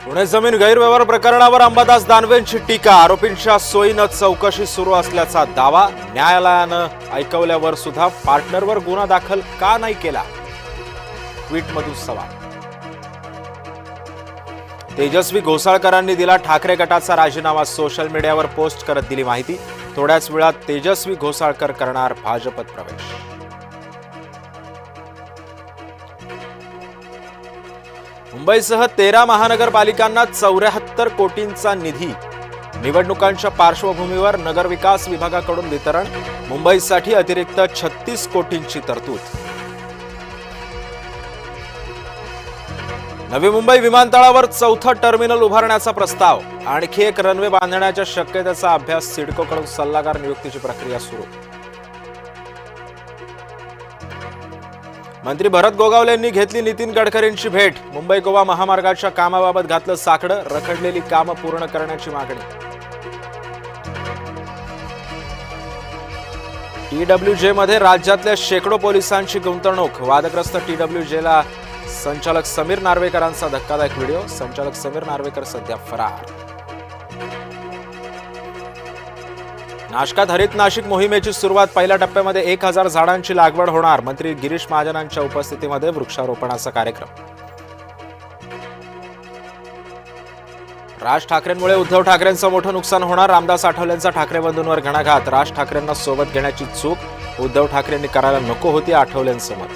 पुणे जमीन गैरव्यवहार प्रकरणावर अंबादास दानवेंची टीका. आरोपींच्या सोयीनं चौकशी सुरू असल्याचा दावा. न्यायालयानं ऐकवल्यावर सुद्धा पार्टनरवर गुन्हा दाखल का नाही केला? ट्विटमधून सवाल. तेजस्वी घोसाळकरांनी दिला ठाकरे गटाचा राजीनामा. सोशल मीडियावर पोस्ट करत दिली माहिती. थोड्याच वेळात तेजस्वी घोसाळकर करणार भाजपत प्रवेश. मुंबईसह 13 महानगरपालिकांना 74 कोटींचा निधी. निवडणुकांच्या पार्श्वभूमीवर नगरविकास विभागाकडून वितरण. मुंबईसाठी अतिरिक्त 36 कोटींची तरतूद. नवी मुंबई विमानतळावर 4थं टर्मिनल उभारण्याचा प्रस्ताव. आणखी एक रनवे बांधण्याच्या शक्यतेचा अभ्यास. सिडकोकडून सल्लागार नियुक्तीची प्रक्रिया सुरू. मंत्री भरत गोगावले यांनी घेतली नितीन गडकरींची भेट. मुंबई गोवा महामार्गाच्या कामाबाबत घातलं साकडं. रखडलेली कामं पूर्ण करण्याची मागणी. TWJ मध्ये राज्यातल्या शेकडो पोलिसांची गुंतवणूक. वादग्रस्त TWJला संचालक समीर नार्वेकरांचा धक्कादायक व्हिडिओ. संचालक समीर नार्वेकर सध्या फरार. नाशकात हरित नाशिक मोहिमेची सुरुवात. पहिल्या टप्प्यामध्ये 1000 झाडांची लागवड होणार. मंत्री गिरीश महाजनांच्या उपस्थितीमध्ये वृक्षारोपणाचा कार्यक्रम. राज ठाकरेंमुळे उद्धव ठाकरेंचं मोठं नुकसान होणार. रामदास आठवलेंचा ठाकरे बंधूंवर घणाघात. राज ठाकरेंना सोबत घेण्याची चूक उद्धव ठाकरेंनी करायला नको होती, आठवलेंचं मत.